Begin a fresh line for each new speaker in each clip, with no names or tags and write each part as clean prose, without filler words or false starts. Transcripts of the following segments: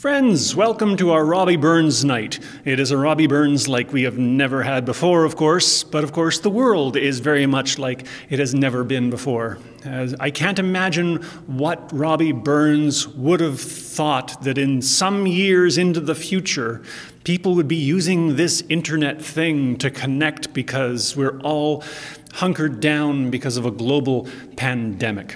Friends, welcome to our Robbie Burns night. It is a Robbie Burns like we have never had before, of course, but of course the world is very much like it has never been before. As I can't imagine what Robbie Burns would have thought that in some years into the future, people would be using this internet thing to connect because we're all hunkered down because of a global pandemic.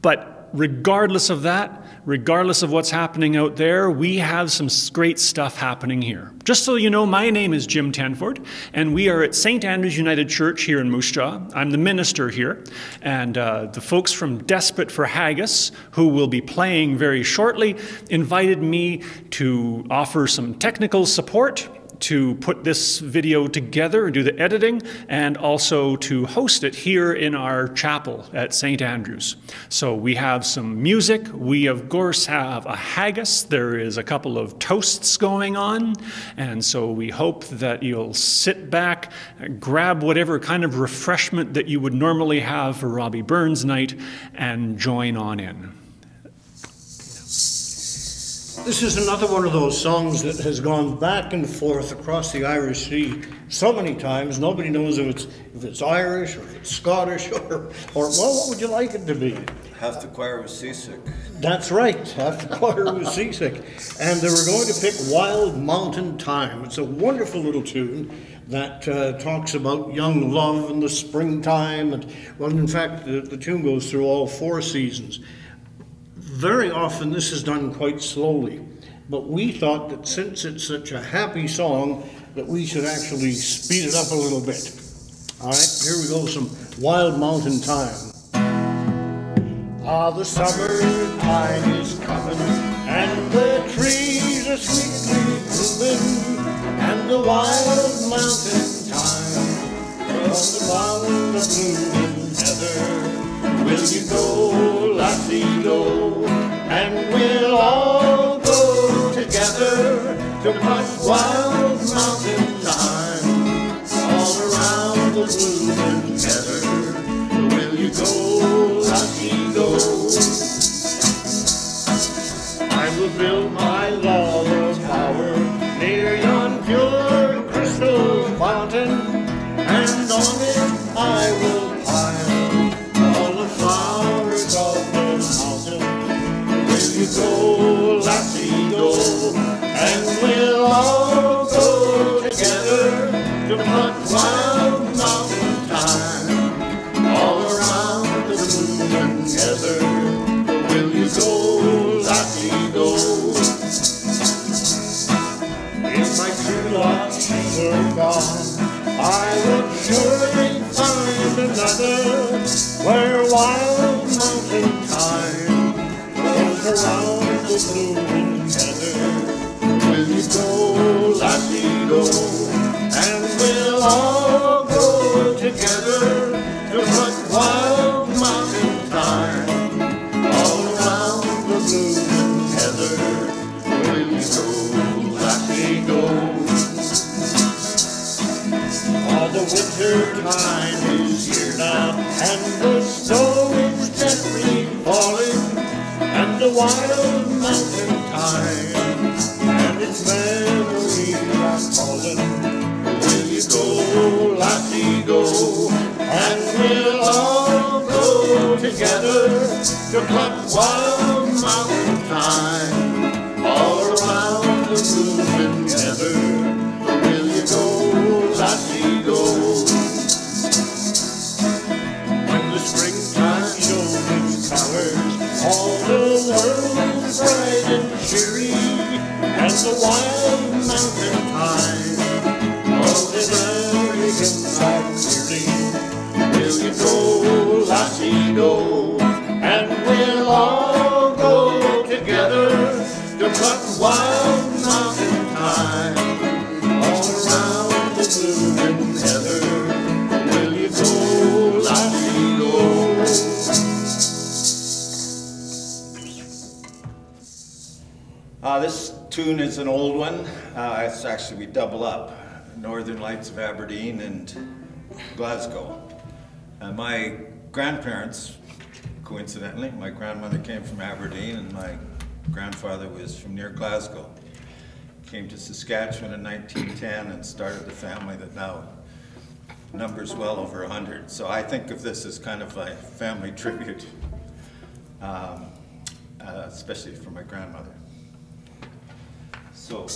But regardless of that, regardless of what's happening out there, we have some great stuff happening here. Just so you know, my name is Jim Tanford, and we are at St. Andrew's United Church here in Moose Jaw. I'm the minister here, and the folks from Desperate for Haggis, who will be playing very shortly, invited me to offer some technical support to put this video together and do the editing, and also to host it here in our chapel at St. Andrew's. So we have some music. We, of course, have a haggis. There is a couple of toasts going on. And so we hope that you'll sit back, grab whatever kind of refreshment that you would normally have for Robbie Burns night, and join on in.
This is another one of those songs that has gone back and forth across the Irish Sea so many times. Nobody knows if it's Irish or if it's Scottish or well, what would you like it to be?
Half the choir was seasick.
That's right, half the choir was seasick. And they were going to pick Wild Mountain Time. It's a wonderful little tune that talks about young love in the springtime. And, well, in fact, the tune goes through all 4 seasons. Very often this is done quite slowly, but we thought that since it's such a happy song that we should actually speed it up a little bit. All right, here we go, some Wild Mountain Time. Ah, the summertime is coming, and the trees are sweetly moving, and the wild mountain time from the mountain of blooming heather. Will you go, lassie, go, and we'll all go together to pluck wild mountain thyme all around the blooming heather. Will you go, lassie, go? I will build my log tower near yon pure crystal fountain, and on it I will pile flowers of the mountain. Will you go, lassie, go, and we'll all go together to pluck wild mountain thyme all around the blooming heather. Will you go, lassie, go? If my true love were gone, I would surely find another where wild mountain thyme goes around the blooming heather. Will you go, lassie, go, and we'll all go together to pluck wild mountain thyme all around the blooming heather. Will you go, lassie, go? All the winter time is here now, and the snow is gently falling, and the wild mountain time and its memories are calling. Will you go, lassie, go, and we'll all go together to pluck wild mountain thyme all around the blooming heather. Will you go, lassie, go? When the springtime shows its colors, all the world is bright and cheery, and the wild mountain thyme all the Americans are clearly. Will you go, lassie, go, and we'll all go together to pluck wild mountain thyme all around the blooming heather. Will you go, lassie, go?
This tune is an old one. It's actually, we double up. Northern Lights of Aberdeen and Glasgow. My grandparents, coincidentally, my grandmother came from Aberdeen and my grandfather was from near Glasgow. Came to Saskatchewan in 1910 and started the family that now numbers well over 100. So I think of this as kind of a family tribute, especially for my grandmother. So,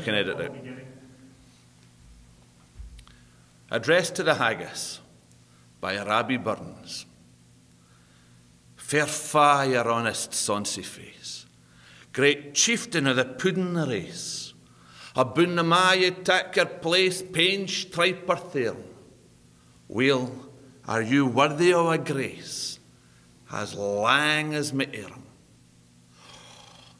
can edit it. Address to the Haggis by Robbie Burns. Fair fa your honest sonsy face, great chieftain of the puddin' race, aboon the ma ye tak your place, pain, stripe or thorn. Well, are you worthy of a grace as lang as me arm?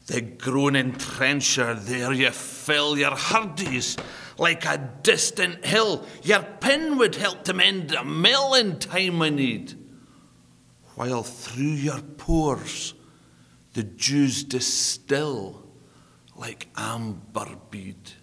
The groaning trencher, there you fill your hardies like a distant hill. Your pen would help to mend a mill in time of need, while through your pores the dews distill like amber bead.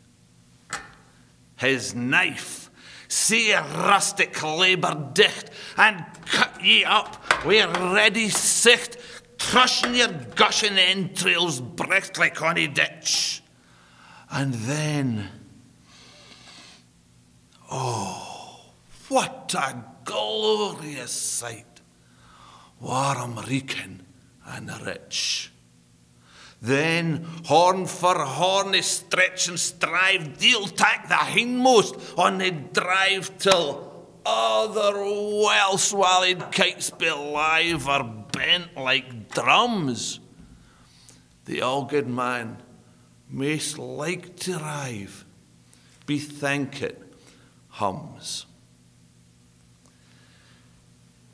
His knife, see a rustic labour dicht, and cut ye up wi' ready sicht, crushing your gushing entrails brecht like ony ditch. And then, oh, what a glorious sight, warm reeking and rich. Then, horn for horn, they stretch and strive, deal tack the hindmost on the drive till other well-swallowed kites be live or bent like drums. The all-good man maist like to rive, bethink it, hums.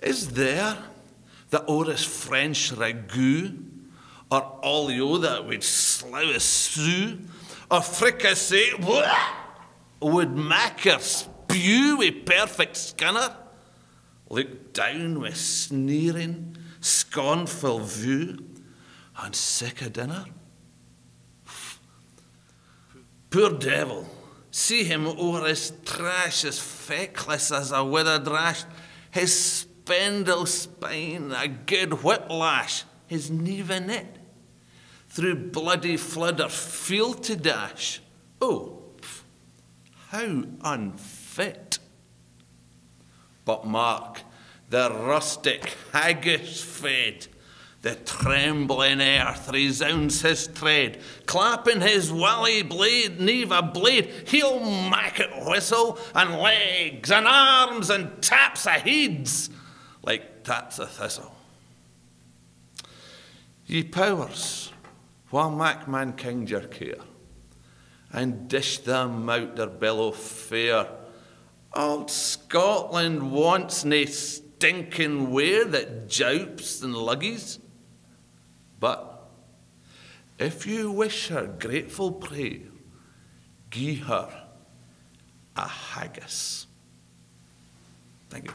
Is there the oldest French ragout, or olio that would slough a sou, or fricassee would make her spew with perfect skinner, look down with sneering, scornful view, and sick of dinner? Poor devil, see him o'er his trash as feckless as a withered rash, his spindle spine a good whiplash, his knee in it, through bloody flood or field to dash. Oh, how unfit. But mark, the rustic haggis fed, the trembling earth resounds his tread, clapping his willy blade, neve a blade, he'll mak it whistle, and legs, and arms, and taps of heads, like taps of thistle. Ye powers, wha mak mankind your care, and dish them out their bellow fair. Old Scotland wants nae stinking ware that jaups and luggies. But if you wish her grateful prayer, gie her a haggis. Thank you.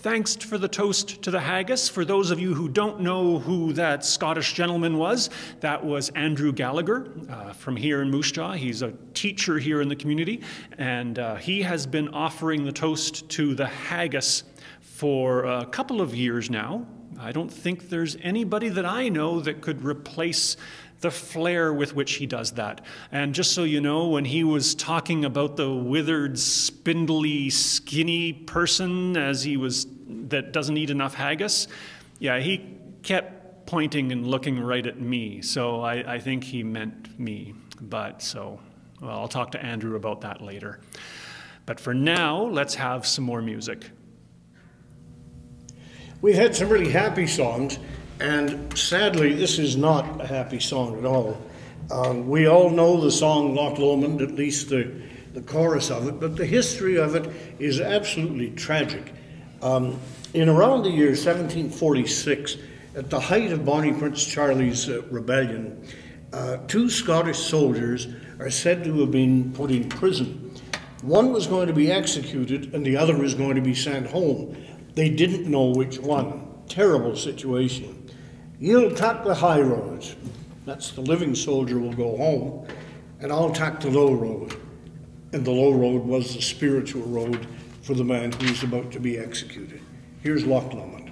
Thanks for the toast to the haggis. For those of you who don't know who that Scottish gentleman was, that was Andrew Gallagher from here in Moose Jaw. He's a teacher here in the community, and he has been offering the toast to the haggis for a couple of years now. I don't think there's anybody that I know that could replace the flair with which he does that. And just so you know, when he was talking about the withered, spindly, skinny person as he was, that doesn't eat enough haggis, yeah, he kept pointing and looking right at me. So I think he meant me. But so, well, I'll talk to Andrew about that later. But for now, let's have some more music.
We've had some really happy songs, and sadly, this is not a happy song at all. We all know the song Loch Lomond, at least the chorus of it, but the history of it is absolutely tragic. In around the year 1746, at the height of Bonnie Prince Charlie's rebellion, two Scottish soldiers are said to have been put in prison. One was going to be executed, and the other was going to be sent home. They didn't know which one. Terrible situation. You'll take the high road. That's the living soldier will go home, and I'll take the low road. And the low road was the spiritual road for the man who was about to be executed. Here's Loch Lomond.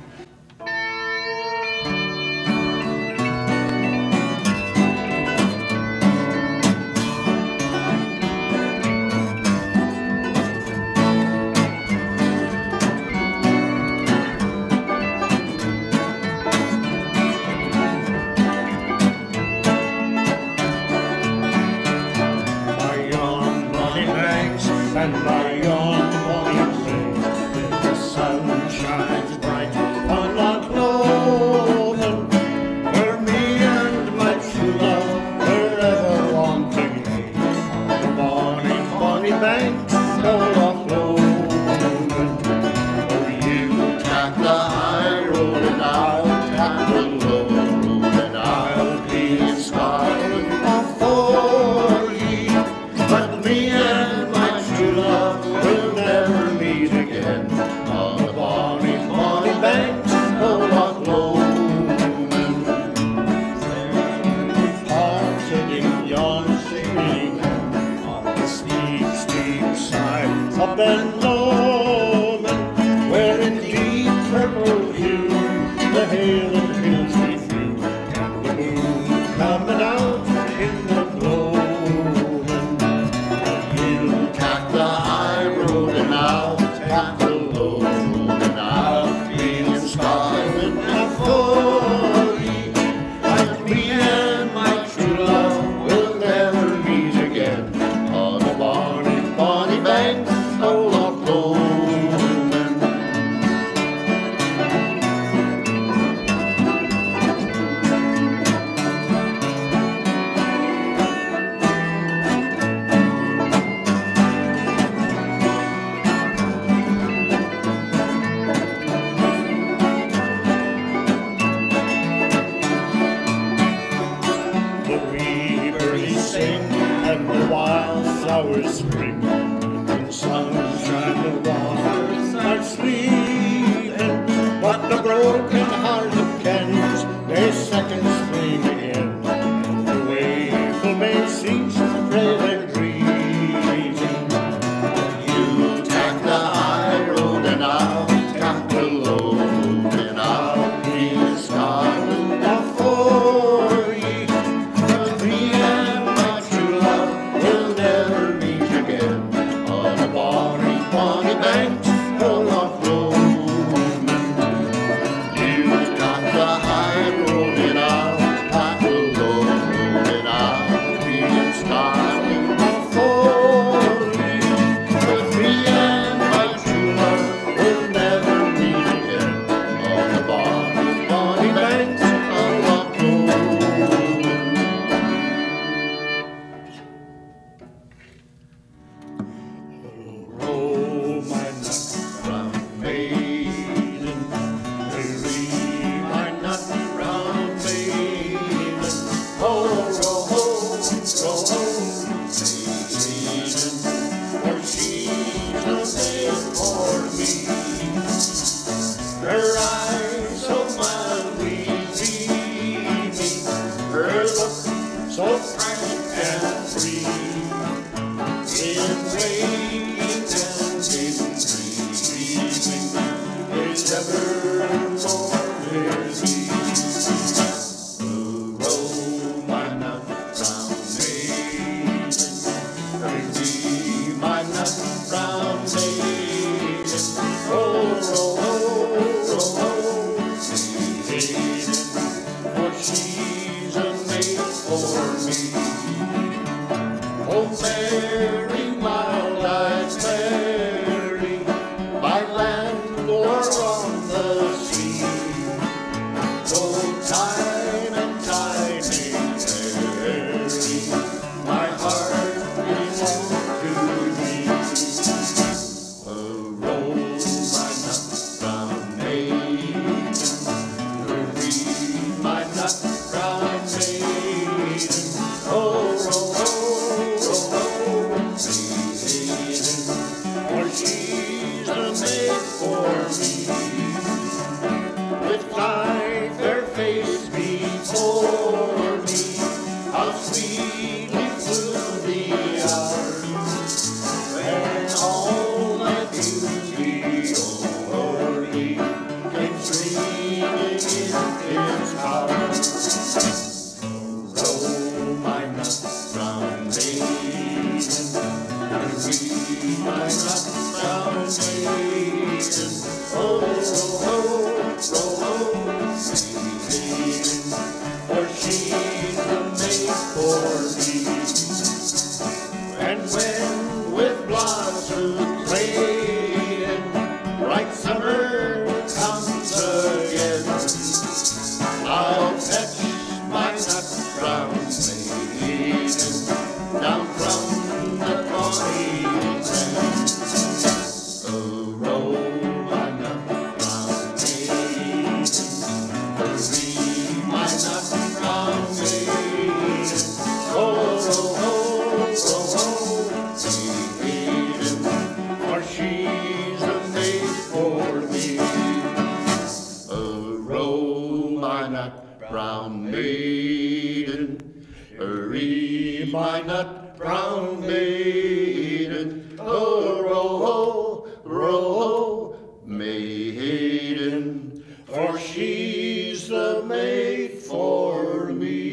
you, the Highland hills we flew, and the moon coming out in the gloaming. You'll take the high road and I'll take the low road, and I'll be in Scotland before ye, and me and my true love will never meet again on the bonny, bonny banks of Loch Lomond. The wee birdies sing and the wildflowers spring, and sunshine the waters are sleeping, but the broken heart of Kent may second spring again, and the waeful may cease to pray their greeting. You take the high road and I'll take the low road, and I'll be in Scotland before ye, but me and my true love will never meet again on the bonny, bonny banks of Loch Lomond. You've got the high road and I'll take the low road, and I'll be in Scotland before ye, but me and my true love will never meet again on the bonny, bonny banks of Loch Lomond. Oh, my nut brown maiden, hurry, my nut brown maiden. Oh, row, maiden, for she's a maid for me. Her eyes so mildly dreamy, her look so frank and free, in waking and in dreaming is evermore with me. Oh, row, my nut brown maiden, hurry, my nut brown maiden. Oh, row, maiden, for she's a maid for me. Oh, Mary, mild-eyed Mary, by land or on the sea, though time and tide may vary, my heart belongs to thee. Oh, row, my nut brown maiden, hurry, my nut brown maiden. Oh, for she's a maid for me. With thy fair face before me, how sweetly flew the hours, when all my beauty o'er me came streaming in its powers. Oh, my nut brown maiden, hurry, my nut brown maiden. Oh, maiden, for she's a maid for me. And when with blossoms laden, bright summer comes again, I'll fetch my nut brown maiden down from the bonny glen. Oh, row, my nut brown maiden, hurry, my nut brown maiden. Oh, maiden, for she's a maid for me. Oh, row, my nut brown maiden, hurry, my nut brown maiden. Oh, row, maiden, for for she's the mate for me.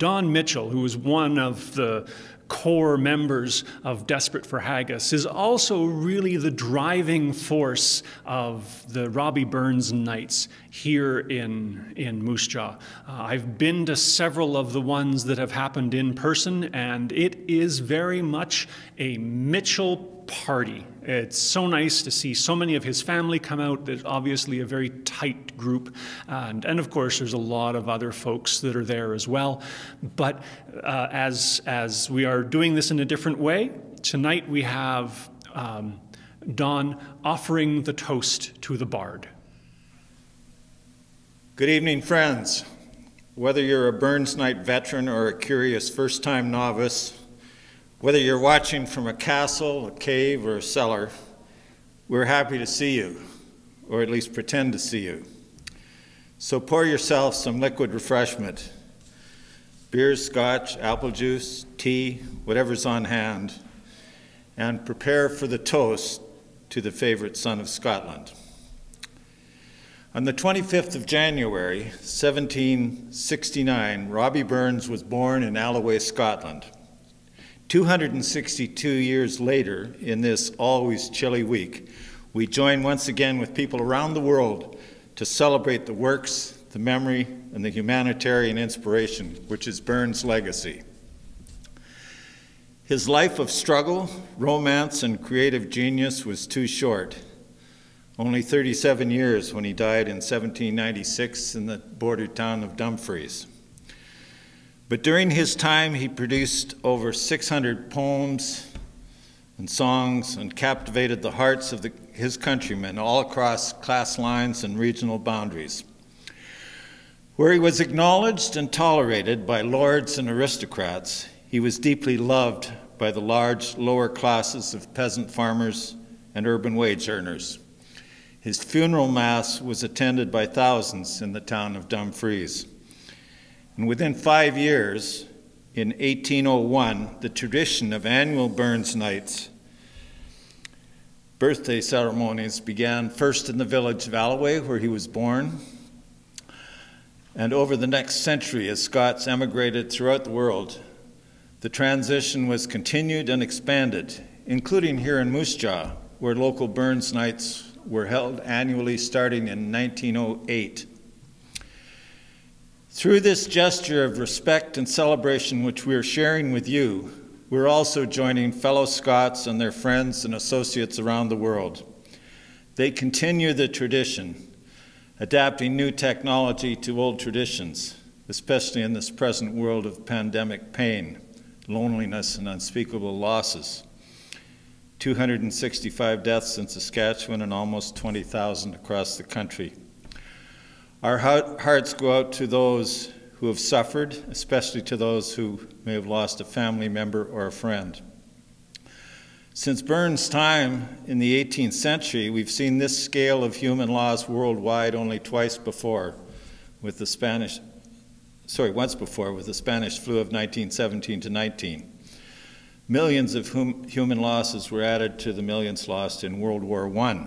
Don Mitchell, who was one of the core members of Desperate for Haggis, is also really the driving force of the Robbie Burns nights here in Moose Jaw. I've been to several of the ones that have happened in person, and it is very much a Mitchell party. It's so nice to see so many of his family come out. There's obviously a very tight group, and of course there's a lot of other folks that are there as well. But as we are doing this in a different way, tonight we have Don offering the toast to the bard.
Good evening, friends. Whether you're a Burns Night veteran or a curious first-time novice, whether you're watching from a castle, a cave, or a cellar, we're happy to see you, or at least pretend to see you. So pour yourself some liquid refreshment, beer, scotch, apple juice, tea, whatever's on hand, and prepare for the toast to the favorite son of Scotland. On the 25th of January, 1769, Robbie Burns was born in Alloway, Scotland. 262 years later, in this always chilly week, we join once again with people around the world to celebrate the works, the memory, and the humanitarian inspiration, which is Burns' legacy. His life of struggle, romance, and creative genius was too short. Only 37 years when he died in 1796 in the border town of Dumfries. But during his time, he produced over 600 poems and songs and captivated the hearts of his countrymen all across class lines and regional boundaries. Where he was acknowledged and tolerated by lords and aristocrats, he was deeply loved by the large lower classes of peasant farmers and urban wage earners. His funeral mass was attended by thousands in the town of Dumfries. And within 5 years, in 1801, the tradition of annual Burns Nights birthday ceremonies began first in the village of Alloway, where he was born. And over the next century, as Scots emigrated throughout the world, the transition was continued and expanded, including here in Moose Jaw, where local Burns Nights were held annually starting in 1908. Through this gesture of respect and celebration which we are sharing with you, we're also joining fellow Scots and their friends and associates around the world. They continue the tradition, adapting new technology to old traditions, especially in this present world of pandemic pain, loneliness, and unspeakable losses. 265 deaths in Saskatchewan and almost 20,000 across the country. Our hearts go out to those who have suffered, especially to those who may have lost a family member or a friend. Since Burns' time in the 18th century, we've seen this scale of human loss worldwide only once before with the Spanish flu of 1917 to 19. Millions of human losses were added to the millions lost in World War I.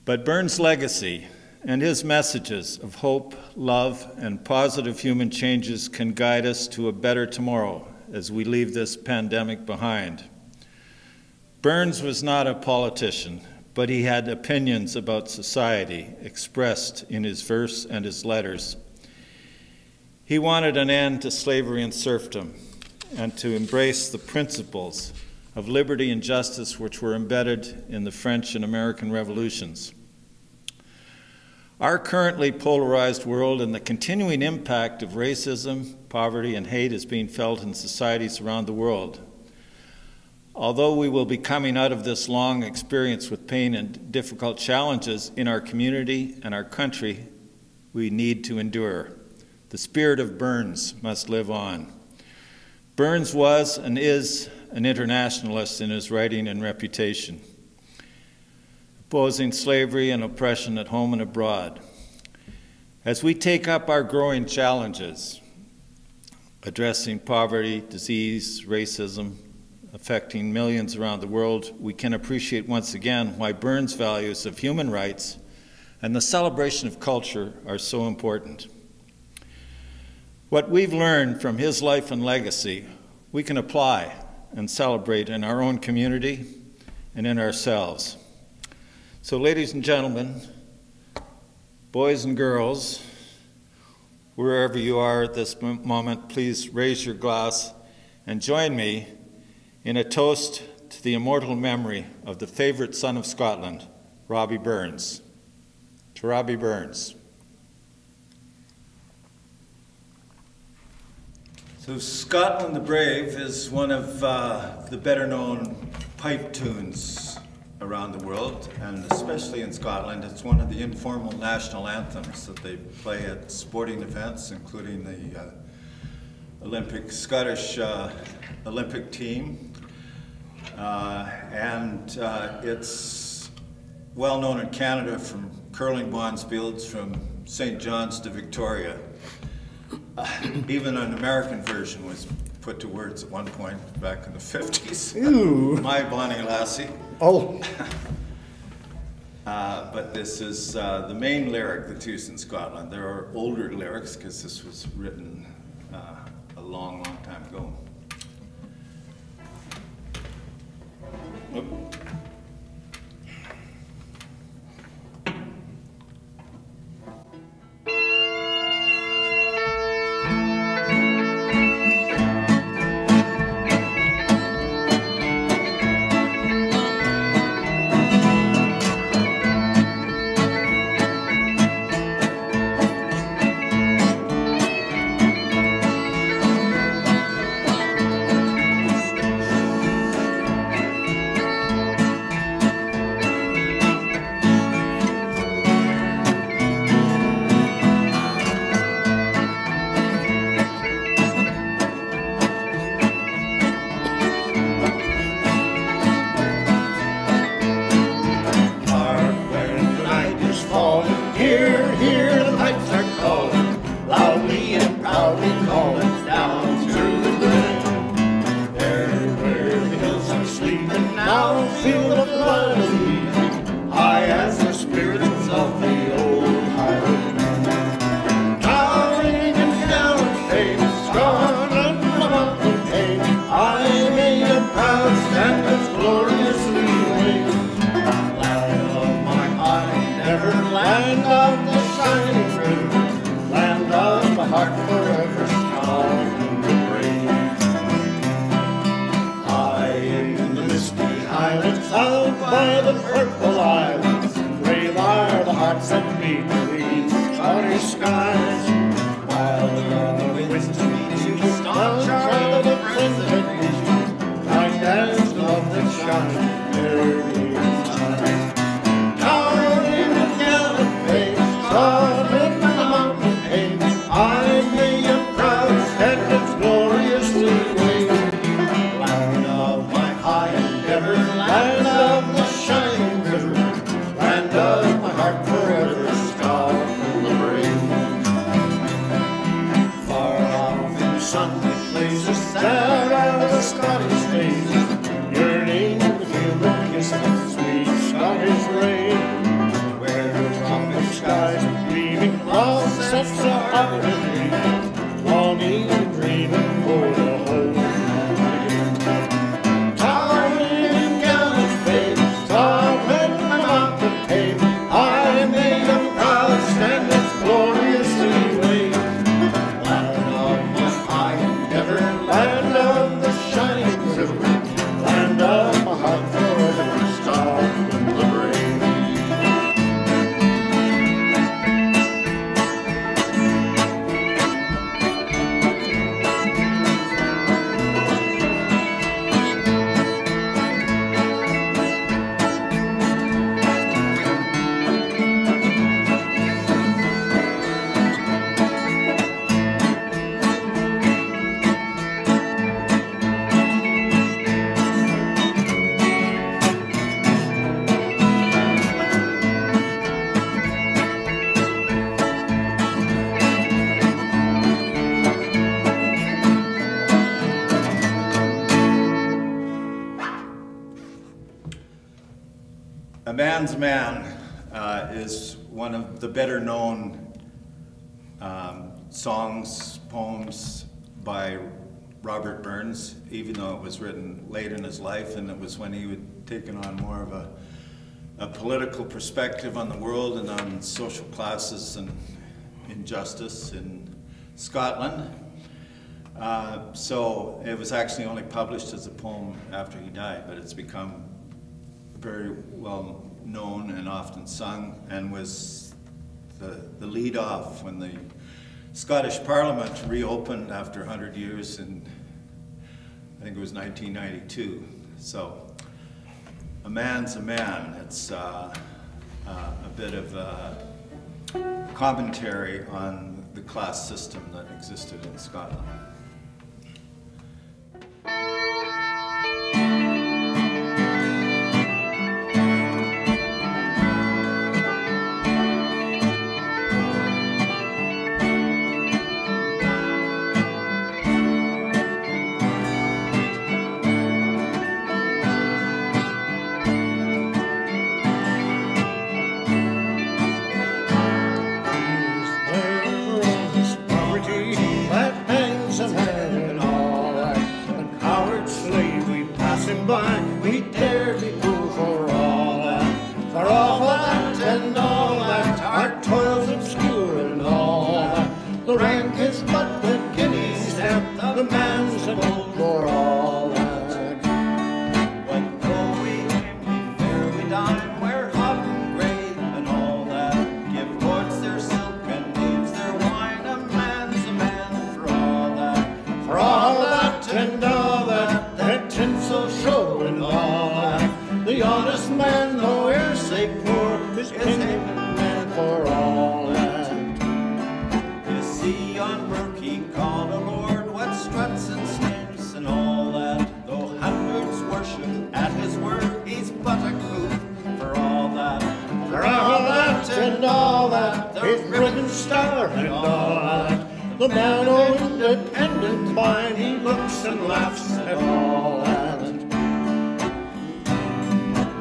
But Burns' legacy and his messages of hope, love, and positive human changes can guide us to a better tomorrow as we leave this pandemic behind. Burns was not a politician, but he had opinions about society expressed in his verse and his letters. He wanted an end to slavery and serfdom and to embrace the principles of liberty and justice which were embedded in the French and American revolutions. Our currently polarized world and the continuing impact of racism, poverty, and hate is being felt in societies around the world. Although we will be coming out of this long experience with pain and difficult challenges in our community and our country, we need to endure. The spirit of Burns must live on. Burns was and is an internationalist in his writing and reputation, opposing slavery and oppression at home and abroad. As we take up our growing challenges, addressing poverty, disease, racism, affecting millions around the world, we can appreciate once again why Burns' values of human rights and the celebration of culture are so important. What we've learned from his life and legacy, we can apply and celebrate in our own community and in ourselves. So ladies and gentlemen, boys and girls, wherever you are at this moment, please raise your glass and join me in a toast to the immortal memory of the favorite son of Scotland, Robbie Burns. To Robbie Burns. So Scotland the Brave is one of the better known pipe tunes around the world, and especially in Scotland. It's one of the informal national anthems that they play at sporting events, including the Scottish Olympic team. And it's well known in Canada, from curling bonspiels from St. John's to Victoria. Even an American version was put to words at one point back in the 50s.
Ooh.
My Bonnie Lassie.
Oh.
But this is the main lyric that's used in Scotland. There are older lyrics because this was written a long, long time ago. Whoop.
by the purple islands, brave are the hearts that beat beneath starry skies. While the winds beat you, staunch are the friends that meet you, kind as love that shines there beneath eyes. Towering in gallant face, soaring in the mountain pain, I may am proud, stand its gloriously wave. Land of my high endeavor, land of the shining river, land of my heart forever, scout from the brave. Far off in the sunlit places, sad are the Scottish faces, yearning to feel the kiss of sweet Scottish rain. Where the tropic skies are gleaming, love sets a heart in me, longing and dreaming for the whole night. Towering in gallant fame, towering in my mountain pain, I may am proud, stand its gloriously wave. Land of my high endeavor, land of the shining river, land of my heart forever, star in the brave.
A Man's Man is one of the better known songs, poems by Robert Burns, even though it was written late in his life, and it was when he had taken on more of a political perspective on the world and on social classes and injustice in Scotland. So it was actually only published as a poem after he died, but it's become very well known and often sung, and was the lead off when the Scottish Parliament reopened after 100 years in, I think it was 1992. So, A Man's a Man. It's a bit of a commentary on the class system that existed in Scotland.
By, we dare be cool for all that, and all that, our toils obscure and all that. The rank is but the guinea stamp, the man's a gold for all that.
What though we aim, we fare, we dine, wear hot and grey, and all that. Give lords their silk and knaves their wine, a man for all that.
For all that, and all that, their tinsel show and all that. The honest man, though heirs say poor, is king and man for all that.
You see on Burke he called a lord, what struts and stamps and all that. Though hundreds worship at his word, he's but a coot for all that.
For all that, and all that, his ribbon star and all that. The man of independent mind, he looks and laughs at all that.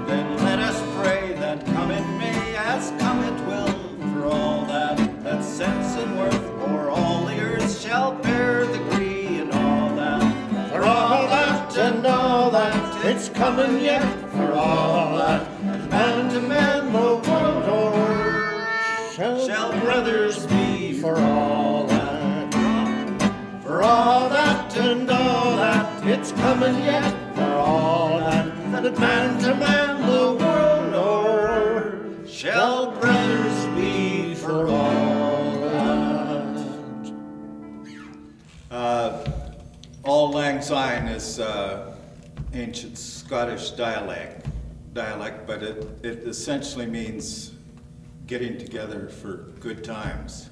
Then let us pray that come it may, as come it will, for all that. That sense and worth o'er all the earth shall bear the gree and all that.
For all that, and all that, it's coming yet, for all that. And man to man the world o'er shall brothers be, for all that. For all that, and all that, it's coming yet, for all that. That man to man the
Syne is ancient Scottish dialect, but it essentially means getting together for good times,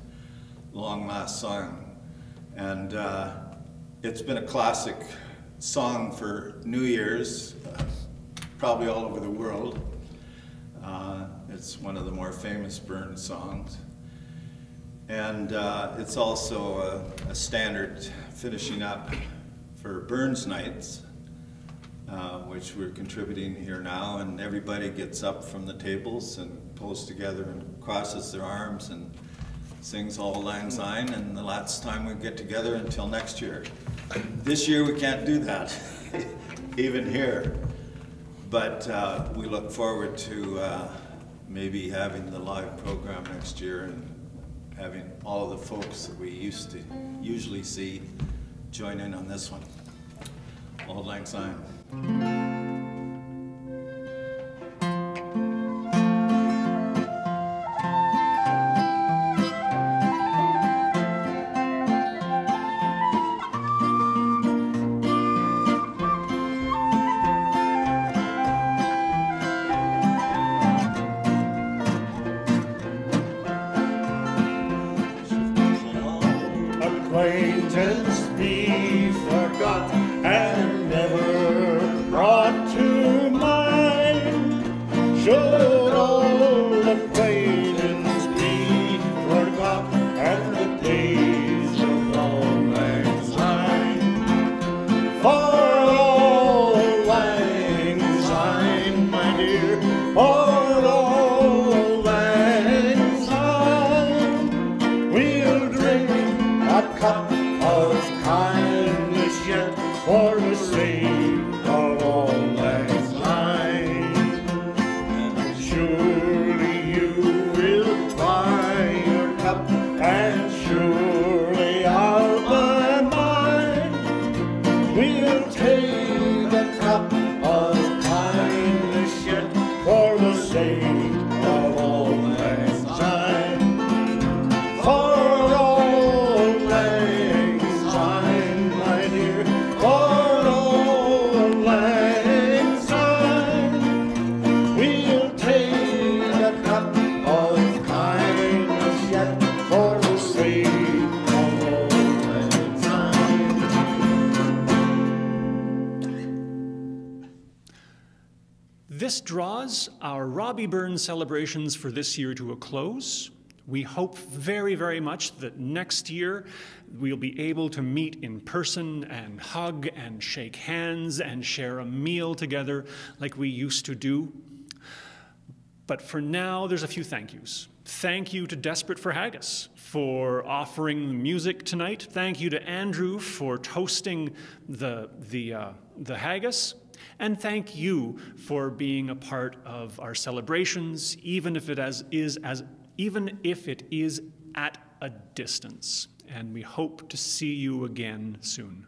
long last song. And it's been a classic song for New Year's, probably all over the world. It's one of the more famous Burns songs. And it's also a standard finishing up for Burns nights, which we're contributing here now, and everybody gets up from the tables and pulls together and crosses their arms and sings Auld Lang Syne, and the last time we get together until next year. This year we can't do that, even here, but we look forward to maybe having the live program next year and having all of the folks that we usually see join in on this one. Auld Lang Syne.
Acquaintance be forgot and never brought to mind. Should old acquaintance be forgot and the days of Auld Lang Syne. For Auld Lang Syne, my dear, for Auld Lang Syne, we'll drink a cup of kindness yet for the sake of Auld Lang Syne. And surely you will buy your cup, and surely I'll buy mine. We'll take a cup of kindness yet for the sake of Auld Lang Syne. For Auld Lang Syne, my dear, for Auld Lang Syne, we'll take a cup of kindness yet for the sake of Auld Lang Syne.
This draws our Robbie Burns celebrations for this year to a close. We hope very, very much that next year we'll be able to meet in person and hug and shake hands and share a meal together like we used to do. But for now, there's a few thank yous. Thank you to Desperate for Haggis for offering the music tonight. Thank you to Andrew for toasting the haggis. And thank you for being a part of our celebrations, even if it is at a distance. And we hope to see you again soon.